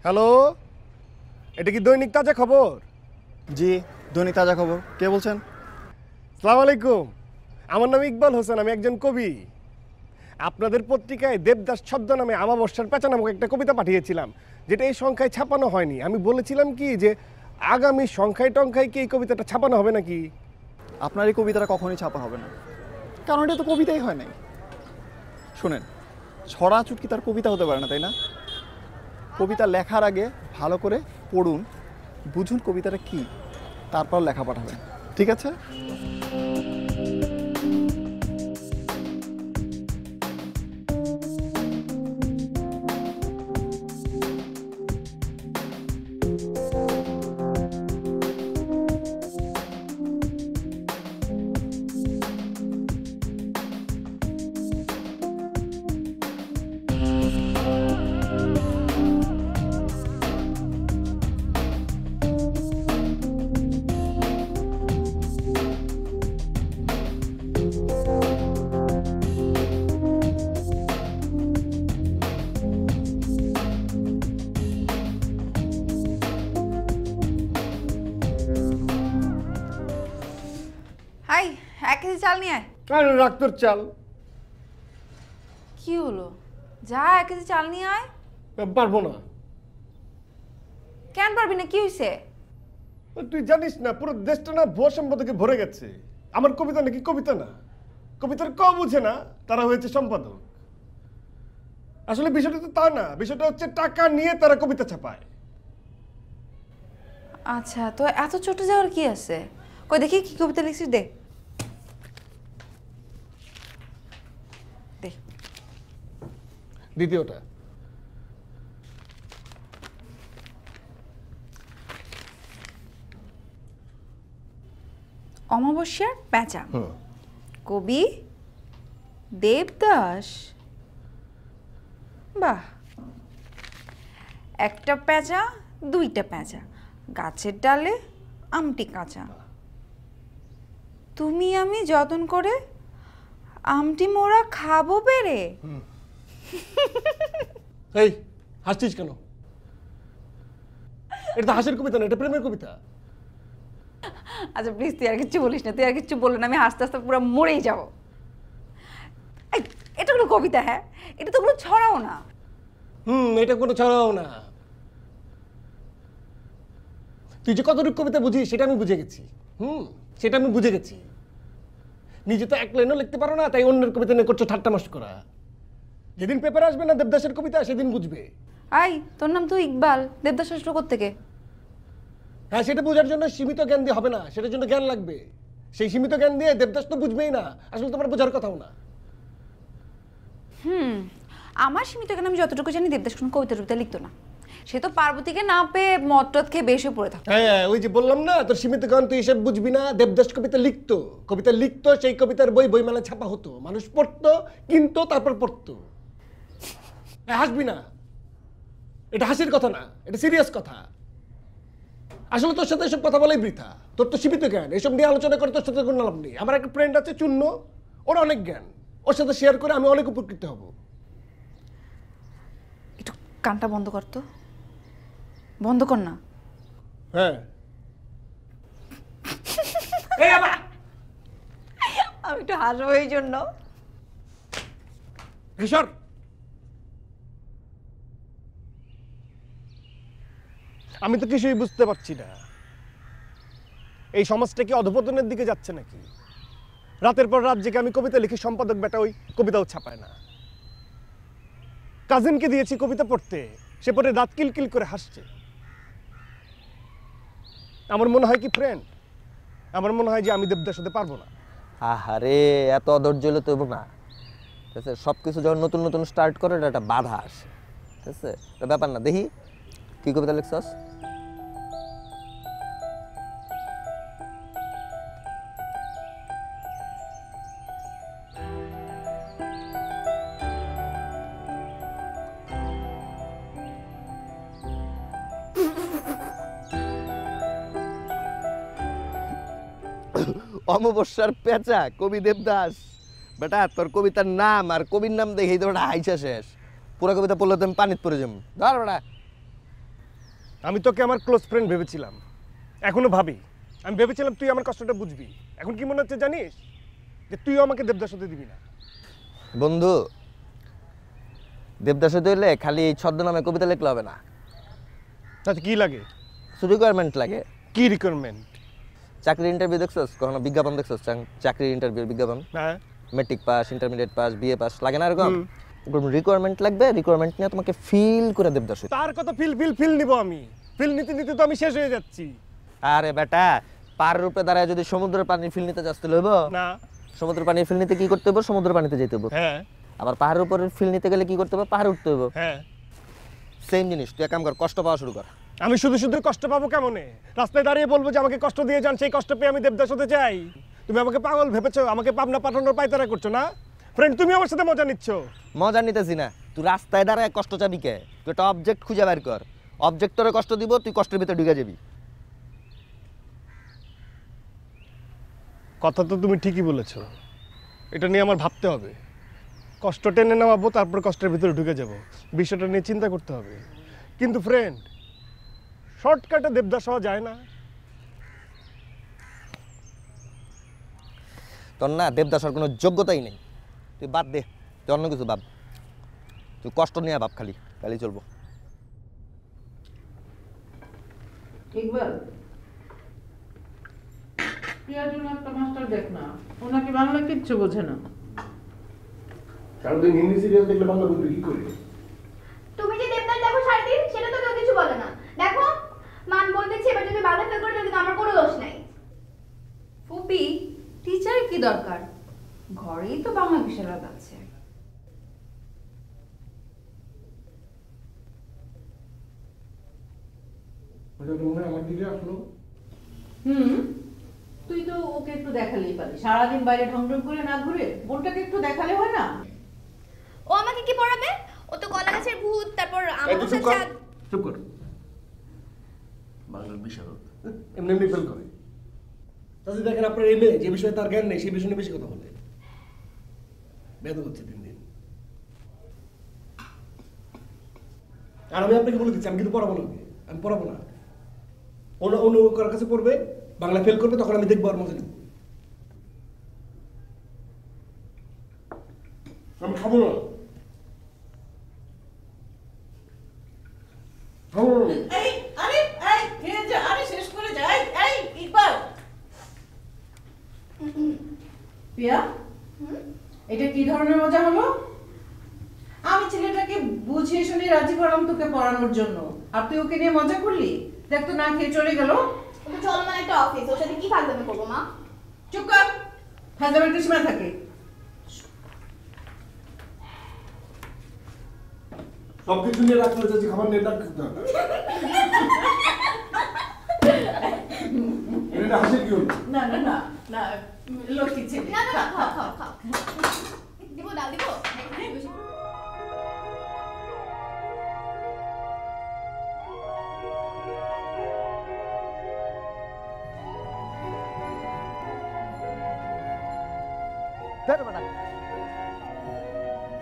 Hello, এটা কি দৈনিক তাজা খবর? জি, দৈনিক তাজা খবর। কে বলছেন? সালাম আলাইকুম, আমার নাম ইকবাল হোসেন, আমি একজন কবি। আপনাদের পত্রিকায় দেবদাস ছদ্মনামে আমাবস্যার পেঁচা নামক একটা কবিতা পাঠিয়েছিলাম, যেটা এই সংখ্যায় ছাপানো হয়নি। আমি বলেছিলাম কি যে আগামী সংখ্যায় টংখ্যায় কি এই কবিতাটা ছাপানো হবে নাকি? আপনার এই কবিতাটা কখনোই ছাপা হবে না, কারণ এটা তো কবিতাই হয় নাই। শোনেন, ছড়া চুটকি তার কবিতা হতে পারে না, তাই না? কবিতা লেখার আগে ভালো করে পড়ুন, বুঝুন কবিতাটা কি, তারপর লেখা পাঠাবেন, ঠিক আছে? হাই, 1 কেজি চাল নিয়ে আয়। রাখ তোর চাল। কি হলো? যা 1 কেজি চাল নিয়ে আয়। পারবো না। কেন পারবি না? কি হয়েছে? তুই জানিস না, পুরো দেশটা না ভুয়া সম্পাদকে ভরে গেছে। আমার কবিতা নাকি কবিতা না, কবিতার ক বুঝে না তারা হয়েছে সম্পাদক। আসলে বিষয়টা তো তা না, বিষয়টা হচ্ছে টাকা নিয়ে তারা কবিতা ছাপায়। আচ্ছা, তো এত ছোট যাওয়ার কি আছে? কই দেখি কি কবিতা লিখছিস, দে দে। দ্বিতীয়টা, অমাবস্যার পেঁচা, কবি দেবদাস। বাহ, একটা পেঁচা, দুইটা পেঁচা, গাছের ডালে আমটি কাঁচা, তুমি আমি যতন করে আমটি মোরা খাবো পেরে। এই হাসছিস কেন? এটা তো হাসির কবিতা না, এটা প্রেমের কবিতা। আচ্ছা প্লিজ, তুই আর কিচ্ছু বলিস না, তুই আর কিচ্ছু বললে না আমি হাসতে হাসতে পুরো মরেই যাবো। এটা কোনো কবিতা? হ্যাঁ, এটা তো কোনো ছড়াও না। এটা কোনো ছড়াও না। তুই যে কতটুকু কবিতা বুঝিস সেটা আমি বুঝে গেছি। সেটা আমি বুঝে গেছি। নিজে তো এক লাইনও লিখতে পারো না, তাই অন্যের কবিতা নিয়ে করছো ঠাট্টা মাস করা। যেদিন পেপার আসবে না দেবদাসের কবিতা, সেদিন বুঝবে। আই, তোর নাম তো ইকবাল, দেবদাস শাস্ত্র কোত্থেকে? হ্যাঁ, সেটা বোঝার জন্য সীমিত জ্ঞান দিয়ে হবে না, সেটার জন্য জ্ঞান লাগবে। সেই সীমিত জ্ঞান দিয়ে দেবদাস তো বুঝবেই না, আসলে তোমার বোঝার কথাও না। আমার সীমিত জ্ঞান, আমি যতটুকু জানি দেবদাস কোনো কবিতা টবিতা লিখতো না। সে তো পার্বতীকে না পেয়ে মটরত খেয়ে বেশি পড়ে থাকতো। হ্যাঁ, ওই যে বললাম না, তোর সীমিত জ্ঞান তুই এসব বুঝবি না। দেবদাস কবিতা লিখতো, সেই কবিতার বইমেলা ছাপা হতো, মানুষ পড়তো, কিনতো, তারপর পড়তো। হাসবি না, এটা হাসির কথা না, এটা সিরিয়াস কথা। আসলে তোর সাথে এসব কথা বলাই বৃথা, তোর তো সীমিত জ্ঞান, এসব নিয়ে আলোচনা করে তোর সাথে কোনো লাভ নেই। আমার একটা ফ্রেন্ড আছে চূন্য, ওর অনেক জ্ঞান, ওর সাথে শেয়ার করে আমি অনেক উপকৃত হব। একটু কানটা বন্ধ কর তো, বন্ধ কর না। হ্যাঁ, আমি একটু হাসবো এই জন্য। কিশোর, আমি তো কিছুই বুঝতে পারছি না, এই সমাজটা কি অধপতনের দিকে যাচ্ছে নাকি? রাতের পর রাত জেগে আমি কবিতা লিখি, সম্পাদক বেটা ওই কবিতাও ছাপায় না। কাজিনকে দিয়েছি কবিতা পড়তে, সে পড়ে দাঁত কিলকিল করে হাসছে। আমার মনে হয় কি ফ্রেন্ড, আমার মনে হয় যে আমি দেবদাস হতে পারবো না। আহারে, এত অধৈর্য হলে তো না। ঠিক আছে, সব কিছু যখন নতুন নতুন স্টার্ট করে এটা একটা বাধা আসে। ঠিক আছে, এটা ব্যাপার না। দেখি কি কবিতা লিখছস। অমাবস্যার পেঁচা, কবি দেবদাস। বেটা, তোর কবিতার নাম আর কবির নাম দেখেই তো বেটা হাইসা শেষ। পুরো কবিতা পড়লে তো আমি পানিতে পড়ে যাবো। ধর বেটা। আমি তোকে আমার ক্লোজ ফ্রেন্ড ভেবেছিলাম, এখনো ভাবি। আমি ভেবেছিলাম তুই আমার কষ্টটা বুঝবি। এখন কি মনে হচ্ছে জানিস, যে তুইও আমাকে দেবদাস হতে দিবি না। বন্ধু, দেবদাস হতে হইলে খালি এই ছদ্মনামে কবিতা লিখলে হবে না, তাতে কি লাগে? রিকোয়ারমেন্ট লাগে। কি রিকোয়ারমেন্ট? চাকরির ইন্টারভিউ দেখছস? কখনো বিজ্ঞাপন দেখছস? চাকরির ইন্টারভিউ বিজ্ঞাপন, হ্যাঁ, matric pass, intermediate pass, BA pass লাগে না এরকম? রিকোয়ারমেন্ট লাগবে, রিকোয়ারমেন্ট নিয়ে তোমাকে ফিল করে দেবদাস হইতে। তার কথা ফিল নিব আমি। ফিল নিতে নিতে তো আমি শেষ হয়ে যাচ্ছি। আরে বেটা, পাড়ের উপরে দাঁড়ায় যদি সমুদ্রের পানির ফিল নিতে যাস লইব না, সমুদ্রের পানির ফিল নিতে কি করতে হবে? সমুদ্রের পানিতে যেতে হবে। হ্যাঁ আবার পাহাড়ের উপরে ফিল নিতে গেলে কি করতে হবে? পাহাড়ে উঠতে হবে। হ্যাঁ, সেম জিনিস। তুই এক কাম কর, কষ্ট পাওয়া শুরু কর। আমি শুধু শুধু কষ্ট পাবো কেমনে? রাস্তায় দাঁড়িয়ে বলবো যে আমাকে কষ্ট দিয়ে যান, সেই কষ্ট পেয়ে আমি দেবদাস হতে চাই? তুমি আমাকে পাগল ভেবেছো, আমাকে পাবনা পাঠানোর পায়তারা করছো না? ফ্রেন্ড, তুমি আমার সাথে মজা নিচ্ছ। মজা নিতেছি না। তুই রাস্তায় দাঁড়ায় কষ্ট চাবি কে? তুই একটা অবজেক্ট খুঁজে বের কর। অবজেক্ট তোরে কষ্ট দিব, তুই কষ্টের ভিতরে ঢুকে যাবি। কথা তো তুমি ঠিকই বলেছো, এটা নিয়ে আমার ভাবতে হবে। কষ্ট টেনে নেওয়াবো, তারপর কষ্টের ভিতরে ঢুকে যাব, বিষয়টা নিয়ে চিন্তা করতে হবে। কিন্তু ফ্রেন্ড, শর্টকাটে দেবদাস হওয়া যায় না। তোর না দেবদাস হওয়ার কোনো যোগ্যতাই নেই। তুই বাদ দে, তুই অন্য কিছু ভাব। তুই কষ্ট নিয়ে ভাব, খালি খালি চলবো। ইকবাল, প্রিয়ার জন্য একটা মাস্টার দেখ না, ওনাকে বাংলা কিচ্ছু বোঝে না। সারাদিন হিন্দি সিরিয়াল দেখলে বাংলা বুঝবে কি করে? তুমি যে দেবদাস দেখো সারাদিন, সেটা তো কেউ কিছু বলে না। দেখো, মান বলতেছে এবার যদি বাংলা ফেল করে তাহলে তো আমার কোনো দোষ নাই। ফুপি, টিচারের কি দরকার? ঘরেই তো বাংলা বিশারদ আছে। আমার দিকে আসলো। তুই তো ওকে একটু দেখালেই পারি, সারাদিন বাইরে ঢংঢং করে না ঘুরে বোনটাকে একটু দেখালে হয় না? ও আমাকে কি পড়াবে? ও তো কলা গাছের ভূত, তারপর আমার বসার চাঁদ। চুপ কর। বাংলার বিশারদ এমনি এমনি ফেল করে। তাহলে দেখেন আপনার এই মেয়ে যে বিষয়ে তার জ্ঞান নেই, সেই বিষয়ে বেশি কথা বলে। বেদ হচ্ছে দিন দিন। আর আমি আপনাকে বলে দিচ্ছি, আমি কিন্তু পড়াবো না, আমি পড়াবো না। অন্য কার কাছে পড়বে, বাংলা ফেল করবে, তখন আমি দেখবো আর মজা নেব। আমি খাবো না। এই আরে এই ফিরে যা, আরে শেষ করে যা। এই ইকবাল, প্রিয়া, এটা কি ধরনের মজা হলো? আমি ছেলেটাকে বুঝিয়ে শুনে রাজি করালাম তোকে পড়ানোর জন্য, আর তুই ওকে নিয়ে মজা করলি। দেখ তো, না খেয়ে চলে গেল। ও তো চলমান একটা অফিস, ওর সাথে কি ফাজলামি করবো মা? চুপ কর, ফাজলামের একটা সীমা থাকে। সবকিছু নিয়ে রাখলে যে খাবার নিয়ে রাখতে হবে। এটা হাসি কি হলো? না না না না, লক্ষ্মী ছেলে। না না না, খাও খাও খাও। দিব ডাল দিব? বেশি।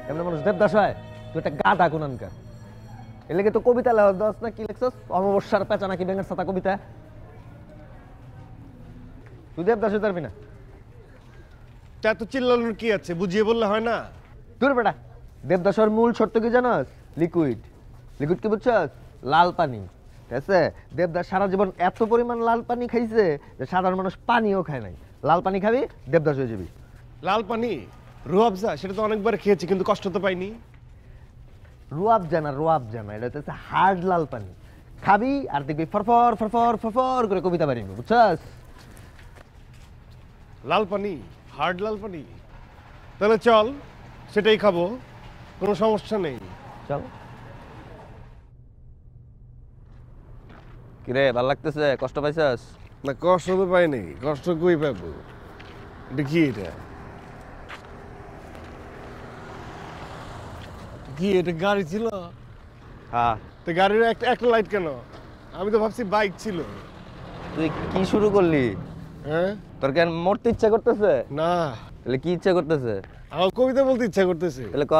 এমন মানুষ দেবদাস হয়? তুই একটা গাধা কোনানকার। এর লেগে তো কবিতা লেখ দশ না কি লেখছস? অমাবস্যার পেঁচা নাকি ব্যাঙের ছাতা কবিতা। তুই দেবদাস হতে পারবি না। তা তো চিল্লানোর কি আছে, বুঝিয়ে বললে হয় না? দূর বেটা, দেবদাসের মূল শর্ত কি জানাস? লিকুইড। লিকুইড কি বুঝছস? লাল পানি। ঠিক আছে? দেবদাস সারা জীবন এত পরিমাণ লাল পানি খাইছে যে সাধারণ মানুষ পানিও খায় নাই। লাল পানি খাবি, দেবদাস হয়ে যাবি। লাল পানি, রুয়াবজা, সেটা তো অনেকবার খেয়েছি, কিন্তু কষ্ট তো পাইনি। রুয়াবজা না, এটা হচ্ছে হার্ড লাল পানি। খাবি আর দেখবি ফরফর ফরফর ফরফর করে কবিতা পারিবি, বুঝছস? লাল পানি, হার্ড লাল পানি। তাহলে চল, সেটাই খাবো, কোনো সমস্যা নেই। চল। কিরে, ভাল লাগতেছে? কষ্ট পাইছস? না, কষ্ট তো পাইনি। কষ্ট কই পাবো? এটা কি? এটা কি? এটা গাড়ি ছিল? হ্যাঁ। তো গাড়ির একটা লাইট কেন? আমি তো ভাবছি বাইক ছিল। তুই কি শুরু করলি? হ্যাঁ, তোর কেন মরতে ইচ্ছা করতেছে? না, তাহলে কি ইচ্ছা করতেছে? আমার কবিতা বলতে ইচ্ছা করতেছে। তাহলে ক।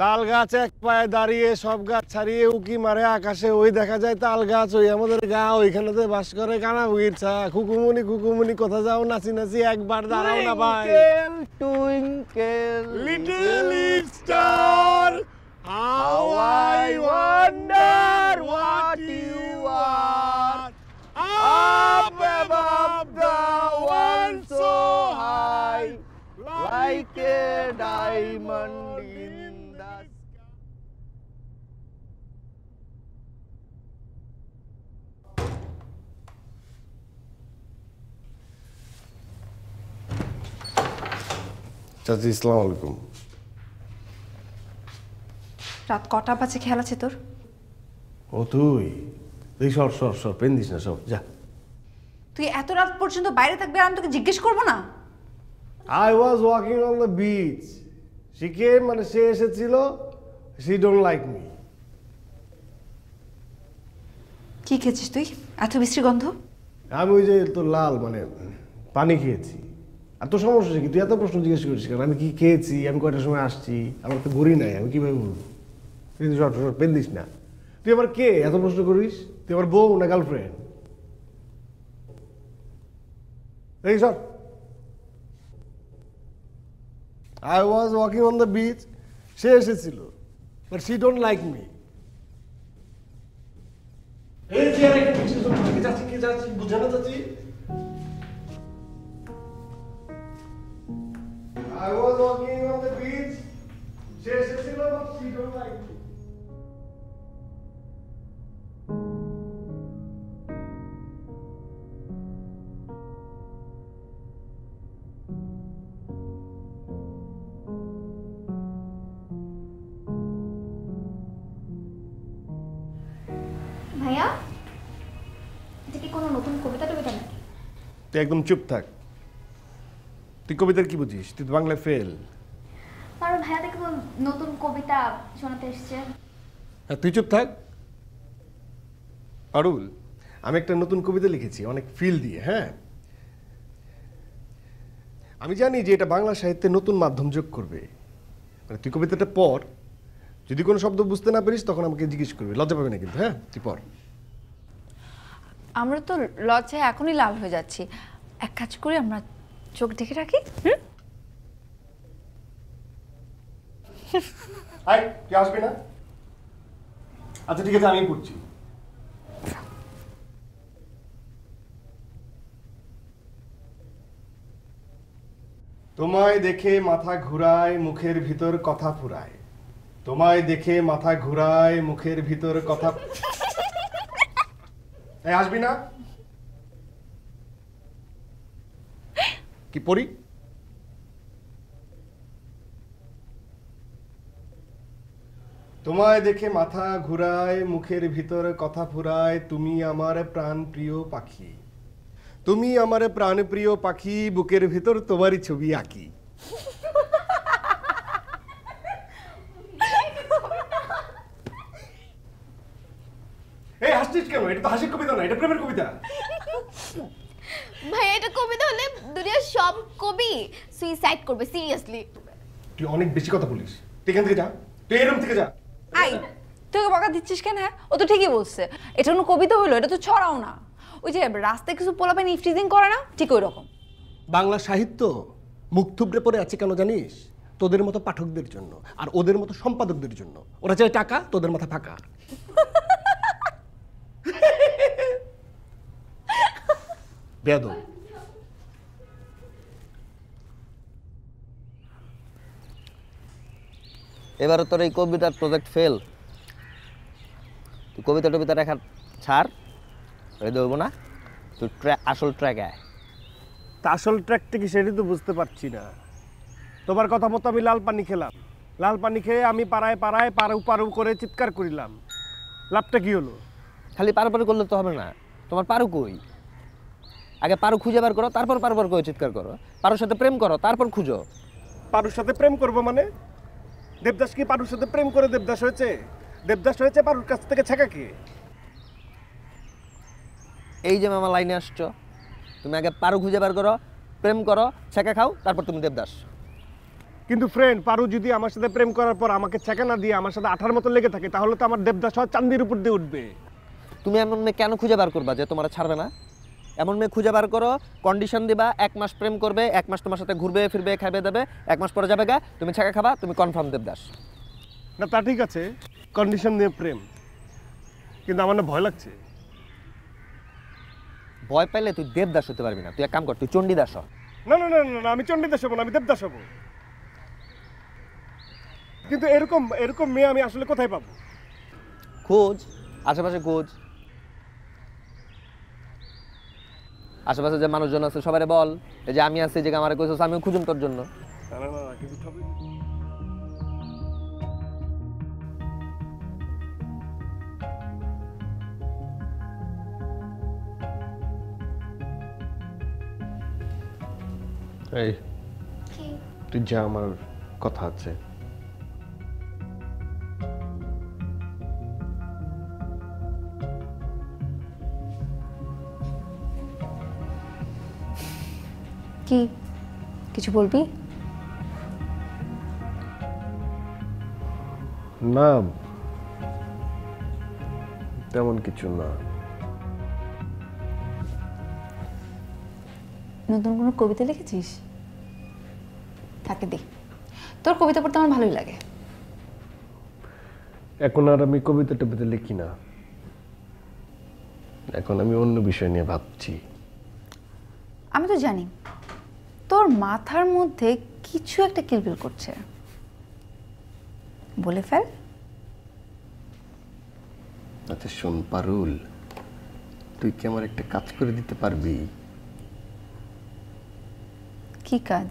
তাল গাছ এক পায়ে দাঁড়িয়ে সব গাছ ছাড়িয়ে উকি মারে আকাশে, ওই দেখা যায় তাল গাছ, ওই আমাদের গা, ওইখানেতে বাস করে কানাবুগির ছা। খুকুমুনি কোথা যাও নাচি নাচি, একবার দাঁড়াও না ভাই। Twinkle little star, how I wonder what you are up above the world so high, like a diamond in the sky. চাচি আসসালামু আলাইকুম। রাত কটা বাজে খেয়াল আছে তোর? ও তুই এই সর সর সর, পেন দিস না, সব যা। তুই এত রাত পর্যন্ত বাইরে থাকবি আর আমি তোকে জিজ্ঞেস করবো না? I was walking on the beach. She came, মানে সে এসেছিল, she don't like me. কি খেয়েছিস তুই? এত বিশ্রী গন্ধ। আমি ওই যে তোর লাল মানে পানি খেয়েছি। আর তোর সমস্যা কি? তুই এত প্রশ্ন জিজ্ঞেস করিস কেন? আমি কি খেয়েছি, আমি কয়টার সময় আসছি, আমার তো ঘড়ি নাই, আমি কিভাবে বলবো? তুই সর সর, পেন দিস না। তুই আবার কে এত প্রশ্ন করিস? তুই আমার বউ না গার্লফ্রেন্ড? এই সর। I was walking on the beach. সে এসেছিল, but she don't like me. এই যে আরেকটা পিছনে সব কে যাচ্ছি বুঝে না চাচি? I was walking on the beach. সে এসেছিল, but she don't like me. ভাইয়া, এটা কি কোনো নতুন কবিতা টবিতা নাকি? তুই একদম চুপ থাক। তুই কবিতার কি বুঝিস? তুই তো বাংলায় ফেল। কারণ ভাইয়া দেখো নতুন কবিতা শোনাতে এসছে। হ্যাঁ, তুই চুপ থাক। অরুল, আমি একটা নতুন কবিতা লিখেছি অনেক ফিল দিয়ে। হ্যাঁ, আমি জানি যে এটা বাংলা সাহিত্যে নতুন মাধ্যম যোগ করবে। মানে তুই কবিতাটা পড়, যদি কোনো শব্দ বুঝতে না পারিস তখন আমাকে জিজ্ঞেস করবি, লজ্জা পাবি না কিন্তু। হ্যাঁ, তুই পড়। আমরা তো লজ্জায় এখনই লাল হয়ে যাচ্ছি, এক কাজ করি আমরা চোখ ঢেকে রাখি। হাই, তুই আসবি না? আচ্ছা ঠিক আছে, আমি পড়ছি। তোমায় দেখে মাথা ঘুরায়, মুখের ভিতর কথা ফুরায়। তোমায় দেখে মাথা ঘুরায়, মুখের ভিতর কথা। এই আসবি না? কি পড়ি? তোমায় দেখে মাথা ঘুরায়, মুখের ভিতর কথা ফুরায়। তুমি আমার প্রাণ প্রিয় পাখি, তুমি আমার প্রাণ প্রিয় পাখি, বুকের ভিতর তোমারই ছবি আঁকি। এই হাসছিস কেন? এটা তো হাসির কবিতা না, এটা প্রেমের কবিতা। ভাই এটা কবিতা হলে দুনিয়ার সব কবি সুইসাইড করবে সিরিয়াসলি। তুই অনেক বেশি কথা বলিস, তুই এখান থেকে যা, তুই এই রুম থেকে যা। আই, তুই বকা দিচ্ছিস কেন? হ্যাঁ, ও তো ঠিকই বলছে, এটা কোনো কবিতা হলো, এটা তো ছড়াও না। ওই যে রাস্তায় কিছু পোলাপান ইফটিজিং করে না, ঠিক ওই রকম। বাংলা সাহিত্য মুখ থুবড়ে পড়ে আছে কেন জানিস? তোদের মতো পাঠকদের জন্য আর ওদের মতো সম্পাদকদের জন্য। ওরা চায় টাকা, তোদের মাথা ফাঁকা। বেয়াদব। এবারে তোর এই কবিতার প্রজেক্ট ফেল। তুই কবিতা টবিতা রেখা ছাড়, হয়ে দেবো না। তুই আসল ট্র্যাক আয়। তা আসল ট্র্যাকটা কি সেটাই তো বুঝতে পারছি না। তোমার কথা মতো আমি লাল পানি খেলাম, লাল পানি খেয়ে আমি পাড়ায় পাড়ায় পারু পারু করে চিৎকার করিলাম। লাভটা কি হলো? খালি পারু পারু করলে তো হবে না, তোমার পারু কই? আগে পারু খুঁজে বার করো, তারপর পারু পারু করে চিৎকার করো। পারুর সাথে প্রেম করো, তারপর খুঁজো। পারুর সাথে প্রেম করবো মানে? দেবদাস কি পারুর সাথে প্রেম করে দেবদাস হয়েছে? দেবদাস হয়েছে পারুর কাছ থেকে ছেঁকা কে? এই যে মামা লাইনে আসছো, তুমি আগে পারু খুঁজে বার করো, প্রেম করো, ছেঁকা খাও, তারপর তুমি দেবদাস। কিন্তু ফ্রেন্ড পারু যদি আমার সাথে প্রেম করার পর আমাকে ছেঁকা না দিয়ে আমার সাথে আঠার মতো লেগে থাকে, তাহলে তো আমার দেবদাস হওয়া চান্দির উপর দিয়ে উঠবে। তুমি এমন মেয়ে কেন খুঁজে বার করবা যে তোমার ছাড়বে না? এমন মেয়ে খুঁজে বার করো, কন্ডিশন দিবা, 1 মাস প্রেম করবে, 1 মাস তোমার সাথে ঘুরবে ফিরবে, খাবে দেবে, 1 মাস পরে যাবে গা, তুমি ছেঁকা খাবা, তুমি কনফার্ম দেবদাস। না তা ঠিক আছে, কন্ডিশন দিয়ে প্রেম, কিন্তু আমার না ভয় লাগছে। ভয় পাইলে তুই দেবদাস হতে পারবি না, তুই এক কাম কর, তুই চণ্ডীদাস হ। না না না না, আমি চণ্ডীদাস হবো না, আমি দেবদাস হবো। কিন্তু এরকম এরকম মেয়ে আমি আসলে কোথায় পাবো? খোঁজ, আশেপাশে খোঁজ, আশেপাশে যে মানুষজন আছে সবাই বল, এই যে আমি আছি, যে আমার কইছস আমিও খুঁজুম তোর জন্য। না না না, কিন্তু সবই এই তুই যা, আমার কথা আছে। কি কিছু বলবি? না তেমন কিছু না। নতুন কোনো কবিতা লিখেছিস? থাকে দে, তোর কবিতা পড়তে আমার ভালোই লাগে। এখন আর আমি কবিতা টবিতা লিখি না, এখন আমি অন্য বিষয় নিয়ে ভাবছি। আমি তো জানি তোর মাথার মধ্যে কিছু একটা কিলবিল করছে, বলে ফেল। আচ্ছা শোন পারুল, তুই কি আমার একটা কাজ করে দিতে পারবি? কি কাজ?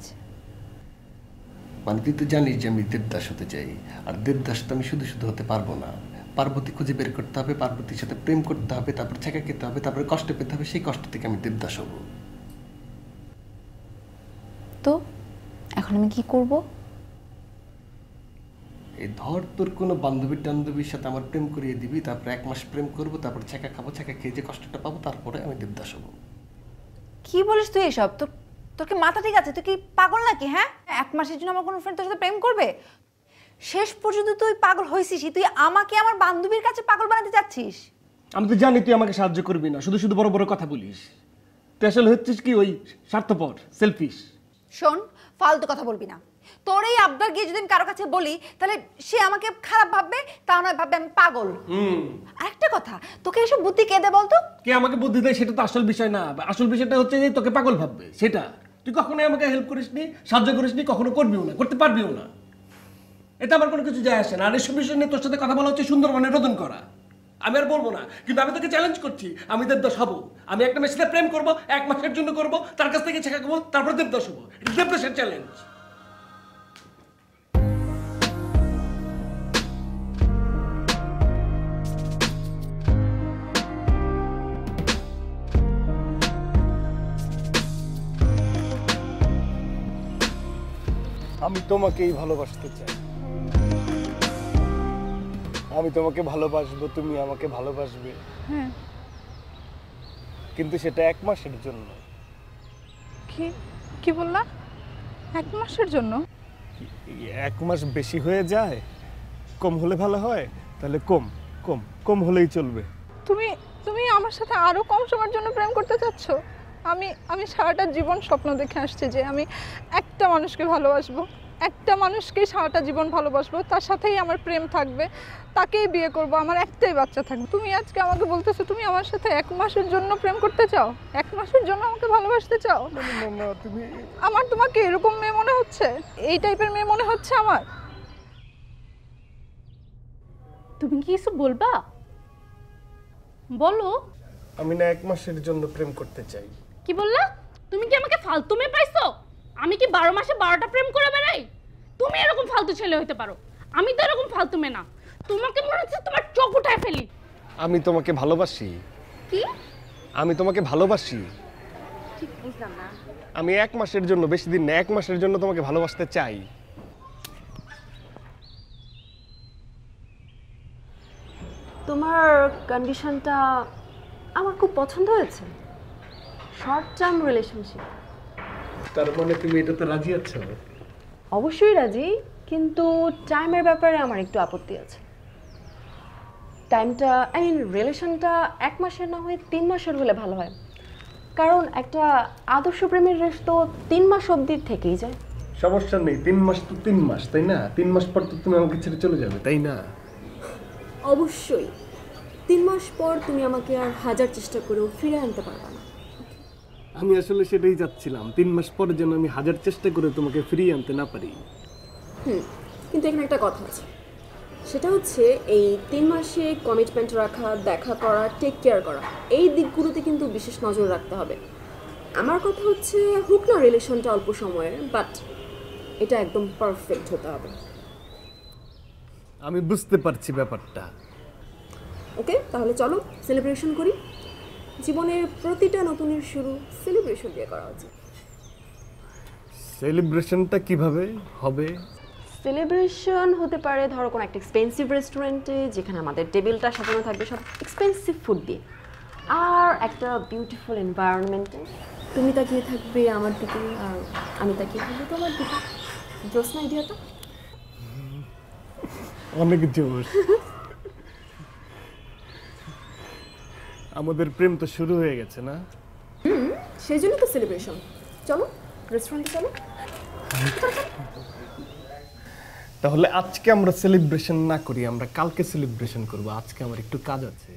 মানে তুই তো জানিস যে আমি দেবদাস হতে চাই, আর দেবদাস তো আমি শুধু শুধু হতে পারবো না। পার্বতী খুঁজে বের করতে হবে, পার্বতীর সাথে প্রেম করতে হবে, তারপর ছেঁকা খেতে হবে, তারপরে কষ্ট পেতে হবে, সেই কষ্ট থেকে আমি দেবদাস হব। তো এখন আমি কি করব? এই ধর তোর কোনো বান্ধবীর সাথে আমার প্রেম করিয়ে দিবি, তারপর 1 মাস প্রেম করবো, তারপর ছেঁকা খাবো, ছেঁকা খেয়ে যে কষ্টটা পাবো, তারপরে আমি দেবদাস হব। কি বলিস তুই এসব? তোর কি মাথা ঠিক আছে? তুই কি পাগল নাকি? হ্যাঁ, 1 মাসের জন্য আমার কোনো ফ্রেন্ড তোর সাথে প্রেম করবে? শেষ পর্যন্ত তুই পাগল হয়েছিস, তুই আমাকে আমার বান্ধবীর কাছে পাগল বানাতে চাচ্ছিস। আমি তো জানি তুই আমাকে সাহায্য করবি না, শুধু শুধু বড় বড় কথা বলিস। তুই আসলে হচ্ছিস কি ওই স্বার্থপর, সেলফিশ। শোন, ফালতু কথা বলবি না। তোর এই আবদার গিয়ে যদি আমি কারো কাছে বলি, তাহলে সে আমাকে খারাপ ভাববে, তা নয় ভাববে আমি পাগল। আরেকটা কথা, তোকে এসব বুদ্ধি কে দে বলতো? কে আমাকে বুদ্ধি দেয় সেটা তো আসল বিষয় না, আসল বিষয়টা হচ্ছে যে তোকে পাগল ভাববে সেটা। তুই কখনোই আমাকে হেল্প করিসনি, সাহায্য করিসনি, কখনো করবিও না, করতে পারবিও না। এটা আমার কোনো কিছু যায় আসে না। আর এসব বিষয় নিয়ে তোর সাথে কথা বলা হচ্ছে সুন্দরবনে রোদন করা। আমি আর বলবো না, কিন্তু আমি তোকে চ্যালেঞ্জ করছি, আমি দেবদাস হবো। আমি একটা মেয়ের সাথে প্রেম করবো, 1 মাসের জন্য করবো, তার কাছ থেকে ছেঁকা খাবো, তারপর দেবদাস হবো। এটা দেবদাসের চ্যালেঞ্জ। আমি তোমাকেই ভালোবাসতে চাই, আমি তোমাকে ভালোবাসবো, তুমি আমাকে ভালোবাসবে। হ্যাঁ, কিন্তু সেটা 1 মাসের জন্য। কি বললা? 1 মাসের জন্য? 1 মাস বেশি হয়ে যায়, কম হলে ভালো হয়। তাহলে কম কম কম হলেই চলবে। তুমি আমার সাথে আরো কম সময়ের জন্য প্রেম করতে চাচ্ছ? আমি সারাটা জীবন স্বপ্ন দেখে আসছি যে আমি একটা মানুষকে ভালোবাসবো, একটা মানুষকে সারাটা জীবন ভালোবাসবো, তার সাথেই আমার প্রেম থাকবে, তাকেই বিয়ে করব, আমার একটাই বাচ্চা থাকবে। তুমি আজকে আমাকে বলতেছো তুমি আমার সাথে 1 মাসের জন্য প্রেম করতে চাও, 1 মাসের জন্য আমাকে ভালোবাসতে চাও? তুমি আমার তোমাকে এরকম মেয়ে মনে হচ্ছে? এই টাইপের মেয়ে মনে হচ্ছে আমার? তুমি কি কিছু বলবা? বলো। আমি না 1 মাসের জন্য প্রেম করতে চাই। কি বললা? তুমি কি আমাকে ফালতু মেয়ে পাইছো? আমি কি 12 মাসে 12টা প্রেম করে বেড়াই? তুমি এরকম ফালতু ছেলে হইতে পারো, আমি তো এরকম ফালতু মেয়ে না। তোমাকে মনে হচ্ছে তোমার চোখ উঠায় ফেলি। আমি তোমাকে ভালোবাসি। কি? আমি তোমাকে ভালোবাসি। ঠিক বুঝলাম না। আমি 1 মাসের জন্য, বেশি দিন না, 1 মাসের জন্য তোমাকে ভালোবাসতে চাই। তোমার কন্ডিশনটা আমার খুব পছন্দ হয়েছে। Short term relationship. তার মানে তুমি এটাতে রাজি আছো? অবশ্যই রাজি, কিন্তু টাইমের ব্যাপারে আমার একটু আপত্তি আছে। টাইমটা রিলেশনটা 1 মাসের না হয়ে 3 মাসের হলে ভালো হয়, কারণ একটা আদর্শ প্রেমের রেশ তো 3 মাস অবধি থেকেই যায়। সমস্যা নেই, 3 মাস তো 3 মাস, তাই না? 3 মাস পর তো তুমি আমাকে ছেড়ে চলে যাবে, তাই না? অবশ্যই 3 মাস পর তুমি আমাকে আর হাজার চেষ্টা করেও ফিরে আনতে পারবে না। আমি আসলে সেটাই চাচ্ছিলাম, 3 মাস পরে যেন আমি হাজার চেষ্টা করে তোমাকে ফিরিয়ে আনতে না পারি। কিন্তু এখানে একটা কথা আছে, সেটা হচ্ছে এই 3 মাসে কমিটমেন্ট রাখা, দেখা করা, টেক কেয়ার করা, এই দিকগুলোতে কিন্তু বিশেষ নজর রাখতে হবে। আমার কথা হচ্ছে হোক না রিলেশনটা অল্প সময়ের, বাট এটা একদম পারফেক্ট হতে হবে। আমি বুঝতে পারছি ব্যাপারটা। ওকে, তাহলে চলো সেলিব্রেশন করি। জীবনের প্রতিটা নতুনের শুরু সেলিব্রেশন দিয়ে করা উচিত। সেলিব্রেশনটা কিভাবে হবে? সেলিব্রেশন হতে পারে ধরো কোনো একটা এক্সপেন্সিভ রেস্টুরেন্টে, যেখানে আমাদের টেবিলটা সাজানো থাকবে সব এক্সপেন্সিভ ফুড দিয়ে, আর একটা বিউটিফুল এনভায়রনমেন্টে তুমি তাকিয়ে থাকবে আমার দিকে আর আমি তাকিয়ে থাকবো তোমার দিকে। জোস না আইডিয়াটা? অনেক জোশ। আমাদের প্রেম তো শুরু হয়ে গেছে না? সেই জন্য তো সেলিব্রেশন। চলো রেস্টুরেন্টে চলো। তাহলে আজকে আমরা সেলিব্রেশন না করি, আমরা কালকে সেলিব্রেশন করব। আজকে আমার একটু কাজ আছে,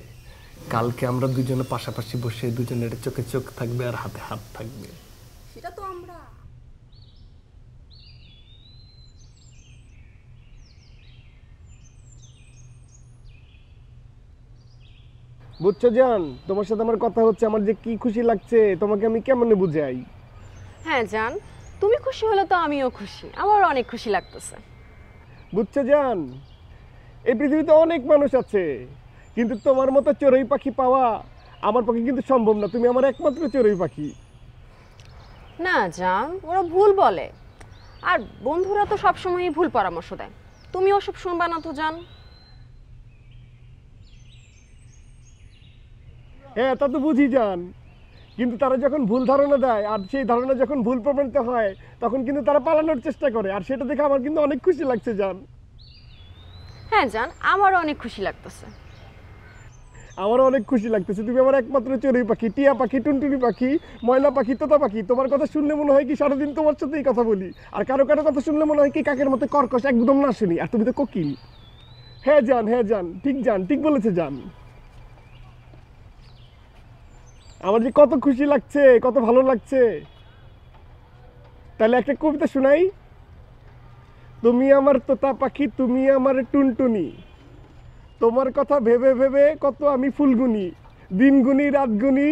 কালকে আমরা দুজনে পাশাপাশি বসে দুজনের চোখে চোখ থাকবে আর হাতে হাত থাকবে। সেটা তো আমরা বুঝছো জান, তোমার সাথে আমার কথা হচ্ছে, আমার যে কি খুশি লাগছে, তোমাকে আমি কেমনে বুঝাই? হ্যাঁ জান, তুমি খুশি হলে তো আমিও খুশি, আমার অনেক খুশি লাগতেছে। বুঝছো জান, এই পৃথিবীতে অনেক মানুষ আছে, কিন্তু তোমার মতো চড়ুই পাখি পাওয়া আমার পক্ষে কিন্তু সম্ভব না। তুমি আমার একমাত্র চড়ুই পাখি। না জান, ওরা ভুল বলে, আর বন্ধুরা তো সবসময়ই ভুল পরামর্শ দেয়। তুমি ওসব শুনবা না তো জান। হ্যাঁ, তা তো বুঝি জান, কিন্তু তারা যখন ভুল ধারণা দেয় আর সেই ধারণা যখন ভুল প্রমাণিত হয়, তখন কিন্তু তারা পালানোর চেষ্টা করে, আর সেটা দেখে আমার কিন্তু অনেক খুশি লাগছে জান। হ্যাঁ জান, আমারও অনেক খুশি লাগতেছে। আমারও অনেক খুশি লাগতেছে। তুমি আমার একমাত্র চড়ুই পাখি, টিয়া পাখি, টুনটুনি পাখি, ময়না পাখি, তোতা পাখি। তোমার কথা শুনলে মনে হয় কি সারাদিন তোমার সাথেই কথা বলি, আর কারো কারো কথা শুনলে মনে হয় কি কাকের মতো কর্কশ, একদম না শুনি। আর তুমি তো কোকিল। হ্যাঁ জান, হ্যাঁ জান, ঠিক বলেছে জান। আমার যে কত খুশি লাগছে, কত ভালো লাগছে। তাহলে একটা কবিতা শোনাই। তুমি আমার তোতা পাখি, তুমি আমার টুনটুনি, তোমার কথা ভেবে ভেবে কত আমি ফুলগুনি, দিন গুনি রাত গুনি।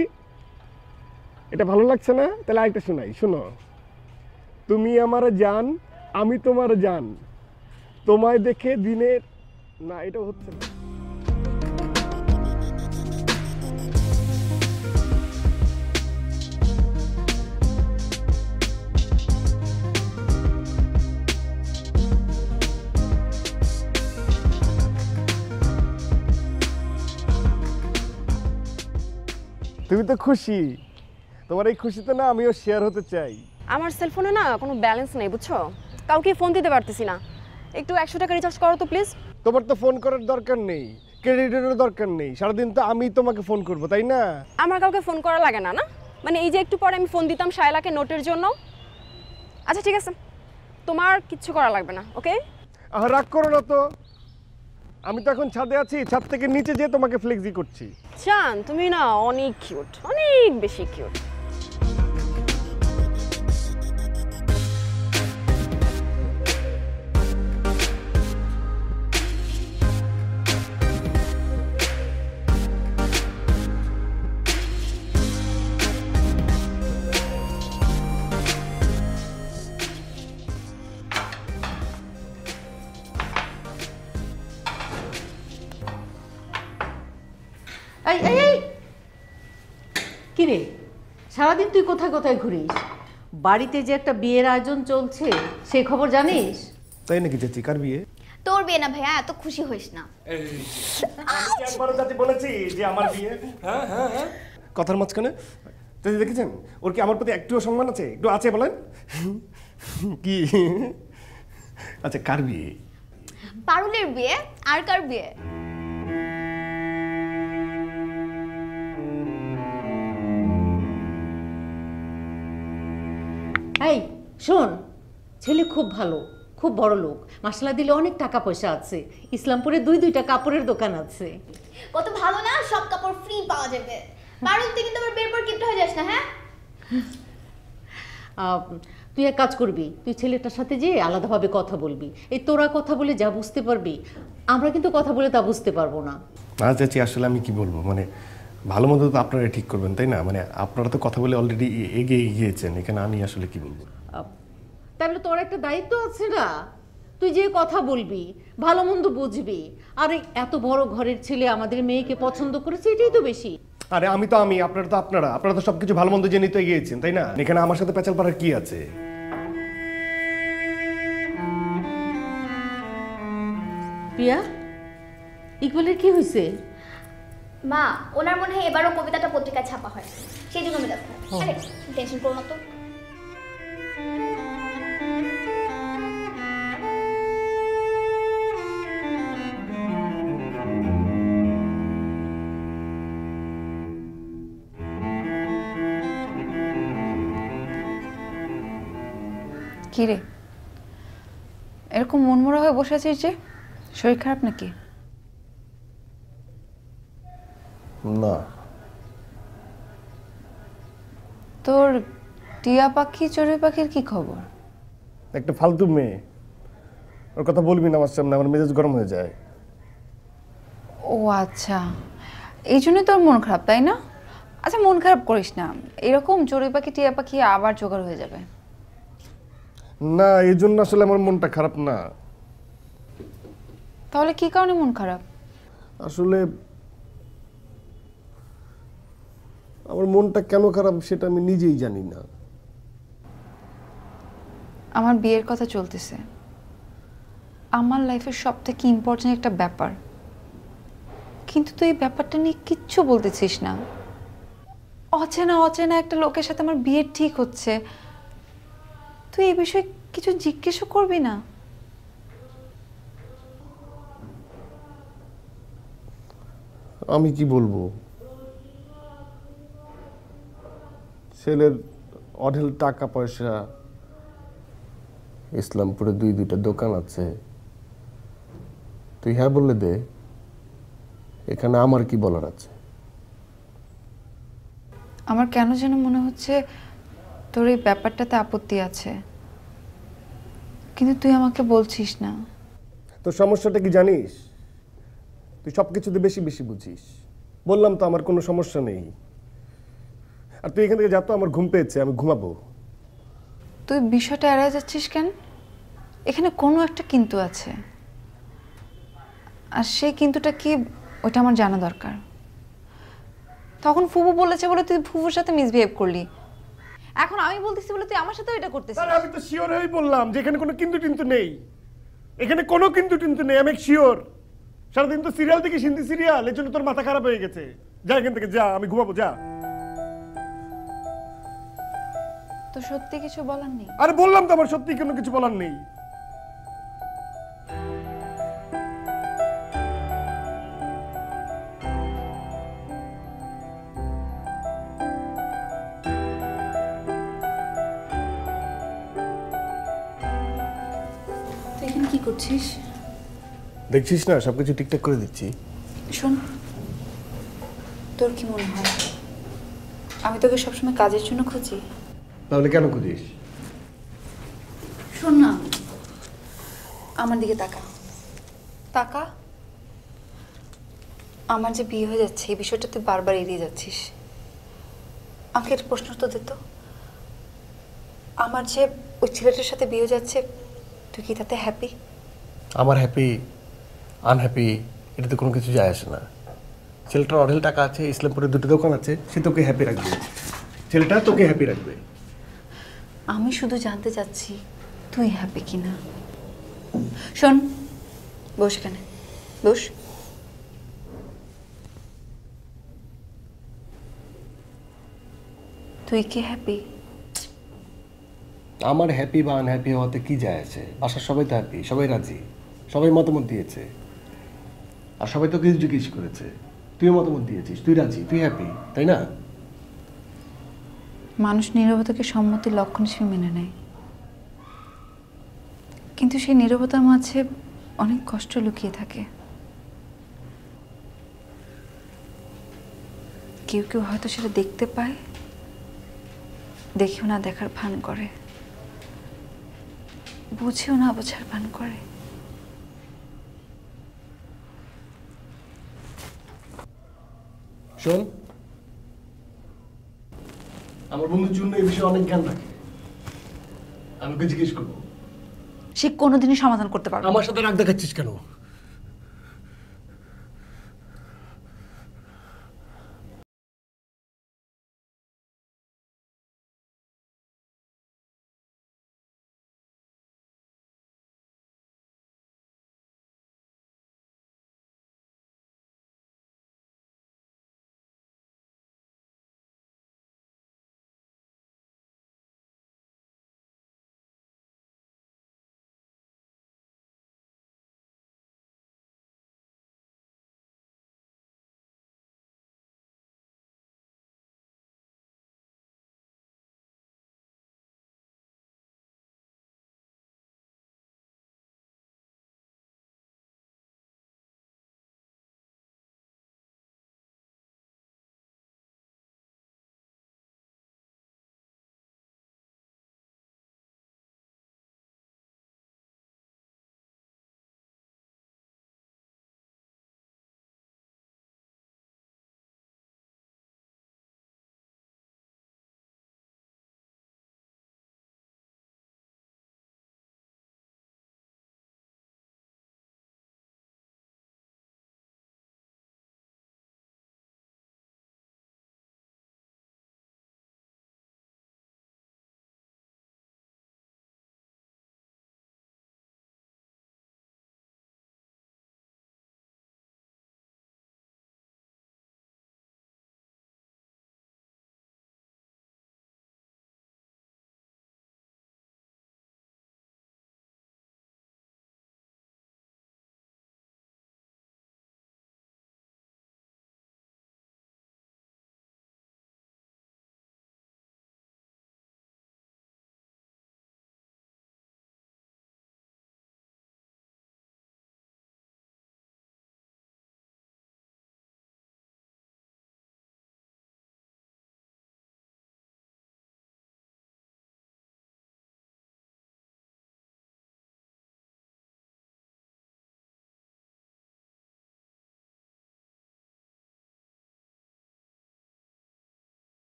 এটা ভালো লাগছে না? তাহলে আরেকটা শোনাই, শোনো। তুমি আমার জান, আমি তোমার জান, তোমায় দেখে দিনের না, এটা হচ্ছে না। তুমি তো খুশি, তোমার এই খুশিতে না আমিও শেয়ার হতে চাই। আমার সেলফোনে না কোনো ব্যালেন্স নেই বুঝছো, কাউকে ফোন দিতে পারতেছি না। একটু 100 টাকা রিচার্জ করো তো প্লিজ। তোমার তো ফোন করার দরকার নেই, ক্রেডিটেরও দরকার নেই, সারাদিন তো আমি তোমাকে ফোন করবো, তাই না? আমার কাউকে ফোন করা লাগে না, না মানে এই যে একটু পরে আমি ফোন দিতাম শায়লাকে নোটের জন্য। আচ্ছা ঠিক আছে, তোমার কিচ্ছু করা লাগবে না, ওকে? রাগ করো না তো, আমি তো এখন ছাদে আছি, ছাদ থেকে নিচে যেয়ে তোমাকে ফ্লেক্সি করছি। জান তুমি না অনেক কিউট, অনেক বেশি কিউট। এই এই এই কি রে, সারাদিন তুই কোথায় কোথায় ঘুরিস? বাড়িতে যে একটা বিয়ের আয়োজন চলছে সেই খবর জানিস? তাই নাকি চাচি? কার বিয়ে? তোর বিয়ে না ভাইয়া, এত খুশি হইস না। একবারও চাচি বলেছি যে আমার বিয়ে? হ্যাঁ হ্যাঁ হ্যাঁ, কথার মাঝখানে চাচি দেখেছেন ওর কি আমার প্রতি একটুও সম্মান আছে? একটু আছে বলেন? কি আচ্ছা কার বিয়ে? পারুলের বিয়ে। আর কার বিয়ে? এই শোন, ছেলে খুব ভালো, খুব বড় লোক, মাসালা দিলে অনেক টাকা পয়সা আছে, ইসলামপুরে দুইটা কাপড়ের দোকান আছে। কত ভালো না, সব কাপড় ফ্রি পাওয়া যাবে। পারুল তুই কিন্তু আবার বের পর কিপটা হয়ে যাস না, হ্যাঁ? তুই এক কাজ করবি, তুই ছেলেটার সাথে যে আলাদাভাবে কথা বলবি। এই তোরা কথা বলে যা বুঝতে পারবি, আমরা কিন্তু কথা বলে তা বুঝতে পারবো না। না চাচি, আসলে আমি কি বলবো, মানে ভালো মন্দ তো আপনারা ঠিক করবেন, তাই না? মানে আপনারা তো কথা বলে অলরেডি এগিয়ে গিয়েছেন, এখানে আমি আসলে কি বলবো? তাহলে তোর একটা দায়িত্ব আছে না, তুই যে কথা বলবি, ভালো মন্দ বুঝবি। আর এত বড় ঘরের ছেলে আমাদের মেয়েকে পছন্দ করেছে, এটাই তো বেশি। আরে আমি তো আপনারা তো সবকিছু ভালো মন্দ জেনে তো এগিয়েছেন, তাই না? এখানে আমার সাথে পেঁচাল পাড়ার কি আছে? প্রিয়া, ইকবালের কি হয়েছে? মা, ওনার মনে হয় এবারও কবিতাটা পত্রিকায় ছাপা হয়, সেই জন্য আমি দেখো। আরে টেনশন করো না তো। কি রে, এরকম মনমরা হয়ে বসে আছিস যে? শরীর খারাপ নাকি? না। তোর টিয়া পাখি চড়ুই পাখির কি খবর? একটা ফালতু মেয়ে, ওর কথা বলবি না আমার সামনে, আমার মেজাজ গরম হয়ে যায়। ও আচ্ছা, এই জন্যই তোর মন খারাপ, তাই না? আচ্ছা মন খারাপ করিস না, এরকম চড়ুই পাখি টিয়া পাখি আবার জোগাড় হয়ে যাবে। না, এই জন্য আসলে আমার মনটা খারাপ না। তাহলে কি কারণে মন খারাপ? আসলে আমার মনটা কেন খারাপ সেটা আমি নিজেই জানি না। আমার বিয়ের কথা চলতেছে, আমার লাইফের সব থেকে ইম্পর্টেন্ট একটা ব্যাপার, কিন্তু তুই এই ব্যাপারটা নিয়ে কিচ্ছু বলতেছিস না। অচেনা একটা লোকের সাথে আমার বিয়ে ঠিক হচ্ছে, তুই এই বিষয়ে কিছু জিজ্ঞেসও করবি না? আমি কি বলবো, ছেলের অঢেল টাকা পয়সা, ইসলামপুরে দুইটা দোকান আছে, তুই হ্যাঁ বললে দে, এখানে আমার কি বলার আছে? আমার কেন যেন মনে হচ্ছে তোর এই ব্যাপারটাতে আপত্তি আছে, কিন্তু তুই আমাকে বলছিস না। তোর সমস্যাটা কি জানিস? তুই সব কিছুতে বেশি বেশি বুঝিস। বললাম তো আমার কোনো সমস্যা নেই, আর তুই এখান থেকে যা তো, আমার ঘুম পেয়েছে, আমি ঘুমাবো। তুই বিষয়টা এড়ায় যাচ্ছিস কেন? এখানে কোনো একটা কিন্তু আছে, আর সেই কিন্তুটা কি ওটা আমার জানা দরকার। তখন ফুফু বলেছে বলে তুই ফুফুর সাথে মিসবিহেভ করলি, এখন আমি বলতেছি বলে তুই আমার সাথেও এটা করতেছিস। আমি তো শিওর হয়েই বললাম যে এখানে কোনো কিন্তু টিন্তু নেই, এখানে কোনো কিন্তু টিন্তু নেই, আমি শিওর। সারাদিন তো সিরিয়াল থেকে হিন্দি সিরিয়াল, এর জন্য তোর মাথা খারাপ হয়ে গেছে। যা এখান থেকে, যা, আমি ঘুমাবো, যা। তো সত্যি কিছু বলার নেই? আরে বললাম তো আমার সত্যি কোনো কিছু বলার নেই। তুই এখানে কি করছিস? দেখছিস না, সবকিছু ঠিকঠাক করে দিচ্ছি। শোন, তোর কি মনে হয় আমি তোকে সবসময় কাজের জন্য খুঁজি? তাহলে কেন খুঁজিস? শোন না, আমার দিকে তাকা তাকা। আমার যে বিয়ে হয়ে যাচ্ছে এই বিষয়টা তুই বারবার এড়িয়ে যাচ্ছিস। আমাকে একটা প্রশ্ন তো দিত, আমার যে ওই ছেলেটার সাথে বিয়ে হয়ে যাচ্ছে, তুই কি তাতে হ্যাপি? আমার হ্যাপি আনহ্যাপি এটাতে কোনো কিছু যায় আসে না। ছেলেটার অঢেল টাকা আছে, ইসলামপুরে দুটো দোকান আছে, সে তোকে হ্যাপি রাখবে, ছেলেটা তোকে হ্যাপি রাখবে। আমি শুধু জানতে চাচ্ছি তুই হ্যাপি কিনা। শোন, বস এখানে, বস। তুই কি হ্যাপি? আমার হ্যাপি বা আনহ্যাপি হওয়াতে কি যায় আছে? বাসার সবাই তো হ্যাপি, সবাই রাজি, সবাই মতামত দিয়েছে, আর সবাই তো কিছু জিজ্ঞেস করেছে, তুইও মতামত দিয়েছিস, তুই রাজি, তুই হ্যাপি, তাই না? মানুষ নীরবতাকে সম্মতির লক্ষণ হিসেবে মেনে নেয়, কিন্তু সেই নীরবতার মাঝে অনেক কষ্ট লুকিয়ে থাকে। কেউ কেউ হয়তো সেটা দেখতে পায়, দেখেও না দেখার ভান করে, বুঝেও না বোঝার ভান করে। শোন, আমার বন্ধুর জন্য এই বিষয়ে অনেক জ্ঞান রাখে, আমি ওকে জিজ্ঞেস করবো। সে কোনোদিনই সমাধান করতে পারবে না। আমার সাথে রাগ দেখাচ্ছিস কেন?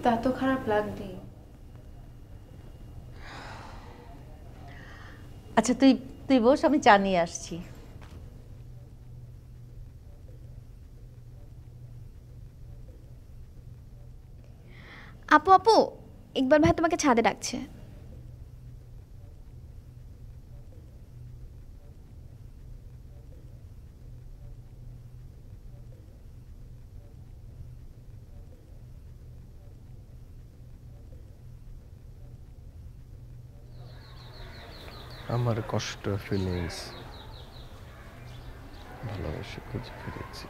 তা তো খারাপ লাগবে। আচ্ছা তুই তুই বস, আমি চা নিয়ে আসছি। আপু আপু, ইকবাল ভাই তোমাকে ছাদে ডাকছে। আমার কষ্ট ফিলিংস ভালোবাসা খুঁজে ফিরেছি।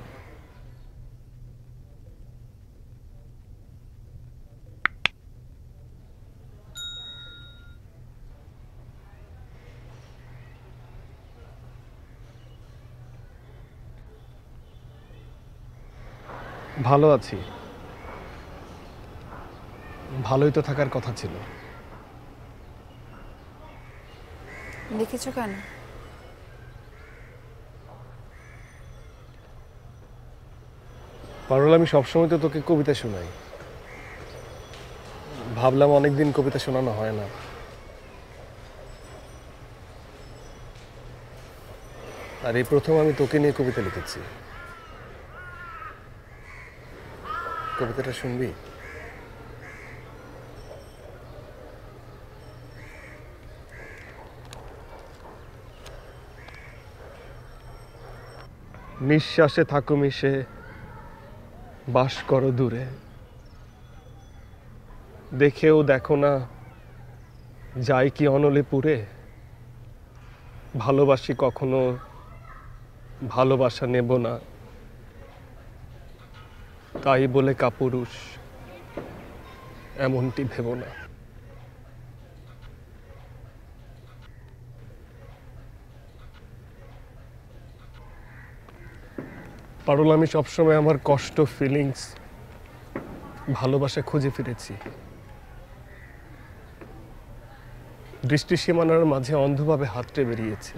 ভালো আছি, ভালোই তো থাকার কথা ছিল। দেখেছো কেন? পারুল, আমি সবসময় তো তোকে কবিতা শোনাই, ভাবলাম অনেকদিন কবিতা শোনানো হয় না। আর এই প্রথম আমি তোকে নিয়ে কবিতা লিখেছি। কবিতাটা শুনবি? নিঃশ্বাসে থাকো মিশে, বাস করো দূরে, দেখেও দেখো না যাই কি অনলে পুরে, ভালোবাসি কখনো ভালোবাসা নেব না, তাই বলে কাপুরুষ এমনটি ভেব না। পারুল, আমি সবসময় আমার কষ্ট ফিলিংস ভালোবাসা খুঁজে ফিরেছি। দৃষ্টি সীমানার মাঝে অন্ধভাবে হাতড়ে বেরিয়েছি,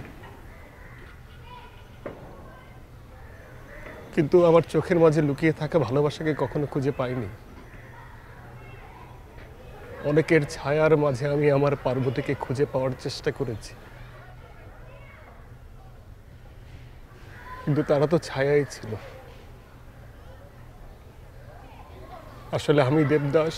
কিন্তু আমার চোখের মাঝে লুকিয়ে থাকা ভালোবাসাকে কখনো খুঁজে পাইনি। অনেকের ছায়ার মাঝে আমি আমার পার্বতীকে খুঁজে পাওয়ার চেষ্টা করেছি, কিন্তু তারা তো ছায়াই ছিল। আসলে আমি Devdas,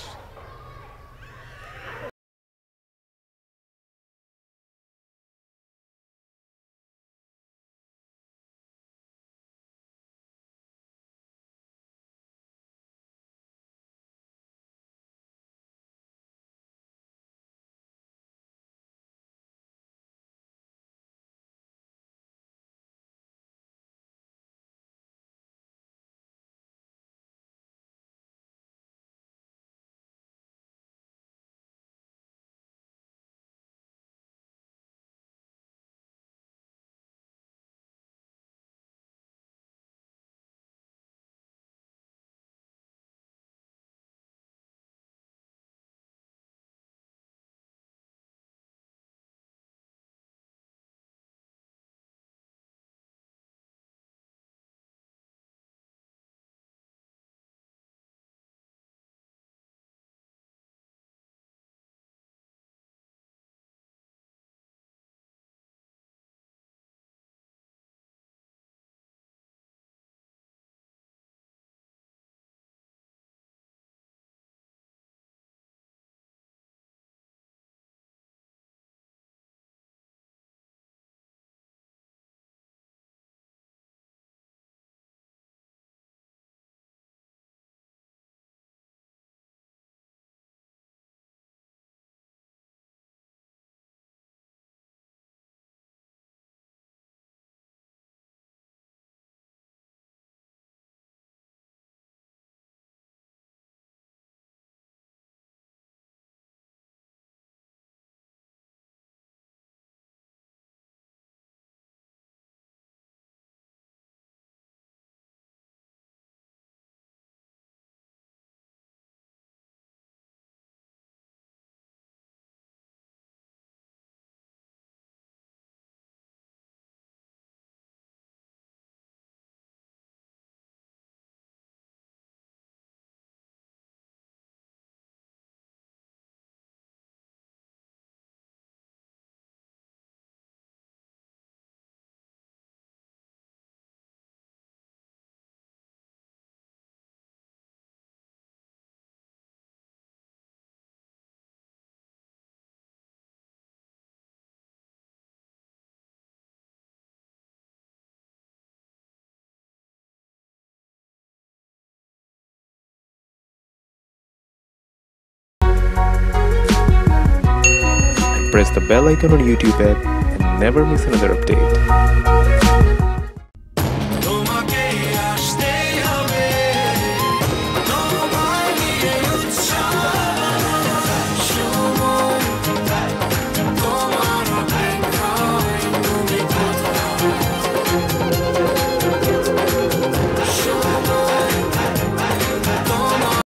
press the bell icon on YouTube app and never miss another update.